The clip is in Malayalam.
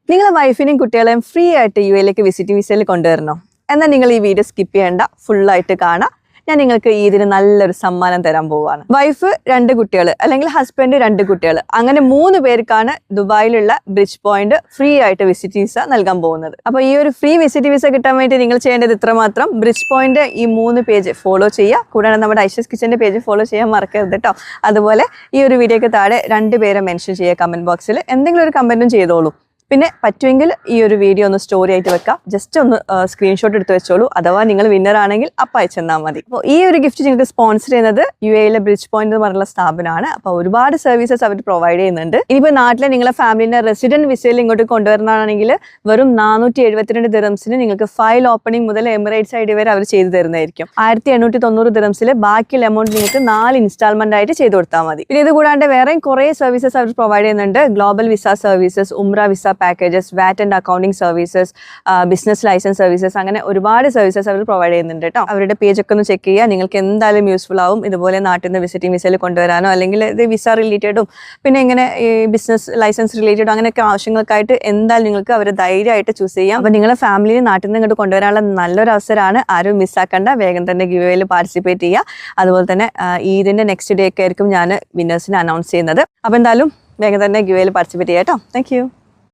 നിങ്ങളെ വൈഫിനെയും കുട്ടികളെയും ഫ്രീ ആയിട്ട് UAE വിസിറ്റിംഗ് വിസയിൽ കൊണ്ടുവരണോ? എന്നാൽ നിങ്ങൾ ഈ വീഡിയോ സ്കിപ്പ് ചെയ്യേണ്ട, ഫുള്ളായിട്ട് കാണാം. ഞാൻ നിങ്ങൾക്ക് ഇതിന് നല്ലൊരു സമ്മാനം തരാൻ പോവുകയാണ്. വൈഫ് 2 കുട്ടികൾ അല്ലെങ്കിൽ ഹസ്ബൻഡ് 2 കുട്ടികൾ, അങ്ങനെ 3 പേർക്കാണ് ദുബായിലുള്ള ബ്രിഡ്ജ് പോയിന്റ് ഫ്രീ ആയിട്ട് വിസിറ്റ് വിസ നൽകാൻ പോകുന്നത്. അപ്പോൾ ഈ ഒരു ഫ്രീ വിസിറ്റ് വിസ കിട്ടാൻ വേണ്ടി നിങ്ങൾ ചെയ്യേണ്ടത് ഇത്രമാത്രം: ബ്രിഡ്ജ് പോയിന്റ് ഈ 3 പേജ് ഫോളോ ചെയ്യുക, കൂടാതെ നമ്മുടെ ഐഷസ് കിച്ചന്റെ പേജ് ഫോളോ ചെയ്യാൻ മറക്കരുത് കേട്ടോ. അതുപോലെ ഈ ഒരു വീഡിയോക്ക് താഴെ 2 പേരെ മെൻഷൻ ചെയ്യുക കമന്റ് ബോക്സിൽ. എന്തെങ്കിലും ഒരു കമന്റും ചെയ്തോളൂ. പിന്നെ പറ്റുമെങ്കിൽ ഈ ഒരു വീഡിയോ ഒന്ന് സ്റ്റോറി ആയിട്ട് വെക്കാം, ജസ്റ്റ് ഒന്ന് സ്ക്രീൻഷോട്ട് എടുത്ത് വെച്ചോളൂ. അഥവാ നിങ്ങൾ വിന്നർ ആണെങ്കിൽ അപ്പം അയച്ചെന്നാൽ മതി. അപ്പോൾ ഈ ഒരു ഗിഫ്റ്റ് നിങ്ങൾക്ക് സ്പോൺസർ ചെയ്യുന്നത് UAE ബ്രിഡ്ജ് പോയിന്റ് എന്ന് പറഞ്ഞുള്ള സ്ഥാപനമാണ്. അപ്പോൾ ഒരുപാട് സർവീസസ് അവർ പ്രൊവൈഡ് ചെയ്യുന്നുണ്ട്. ഇനിയിപ്പോൾ നാട്ടിലെ നിങ്ങളെ ഫാമിലിനെ റെസിഡന്റ് വിസയിൽ ഇങ്ങോട്ട് കൊണ്ടുവരുന്നതാണെങ്കിൽ വെറും 472 ദിറംസിന് നിങ്ങൾക്ക് ഫയൽ ഓപ്പണിംഗ് മുതൽ എമിറേറ്റ്സ് ID വരെ അവർ ചെയ്തു തരുന്നതായിരിക്കും. 1890 ദിറംസിൽ ബാക്കിയുള്ള എമൗണ്ട് നിങ്ങൾക്ക് 4 ഇൻസ്റ്റാൾമെന്റ് ആയിട്ട് ചെയ്ത് കൊടുത്താൽ മതി. പിന്നെ ഇത് കൂടാണ്ട് വേറെയും കുറേ സർവീസസ് അവർ പ്രൊവൈഡ് ചെയ്യുന്നുണ്ട്. ഗ്ലോബൽ വിസ സർവീസസ്, ഉംറ visa packages, VAT and accounting services, business licence services, അങ്ങനെ ഒരുപാട് സർവീസസ് അവർ പ്രൊവൈഡ് ചെയ്യുന്നുണ്ട് കേട്ടോ. അവരുടെ പേജൊക്കെ ഒന്ന് ചെക്ക് ചെയ്യുക, നിങ്ങൾക്ക് എന്തായാലും യൂസ്ഫുൾ ആവും. ഇതുപോലെ നാട്ടിൽ നിന്ന് വിസിറ്റിംഗ് വിസയിൽ കൊണ്ടുവരാനോ അല്ലെങ്കിൽ ഇത് വിസ റിലേറ്റഡും പിന്നെ ഇങ്ങനെ ഈ ബിസിനസ് ലൈസൻസ് റിലേറ്റഡും അങ്ങനെയൊക്കെ ആവശ്യങ്ങൾക്കായിട്ട് എന്തായാലും നിങ്ങൾക്ക് അവർ ധൈര്യമായിട്ട് ചൂസ് ചെയ്യാം. അപ്പോൾ നിങ്ങളെ ഫാമിലിയെ നാട്ടിൽ നിന്ന് ഇങ്ങോട്ട് കൊണ്ടുവരാനുള്ള നല്ലൊരു അവസരമാണ്. ആരും മിസ്സാക്കണ്ട, വേഗം തന്നെ ഗിവ്വേയിൽ പാർട്ടിസിപ്പേറ്റ് ചെയ്യുക. അതുപോലെ തന്നെ ഇതിൻ്റെ നെക്സ്റ്റ് ഡേ ഒക്കെ ആയിരിക്കും ഞാൻ വിന്നേഴ്സിനെ അനൗൺസ് ചെയ്യുന്നത്. അപ്പോൾ എന്തായാലും വേഗം തന്നെ ഗിവ്വേയിൽ പാർട്ടിസിപ്പേറ്റ് ചെയ്യാം കേട്ടോ. താങ്ക്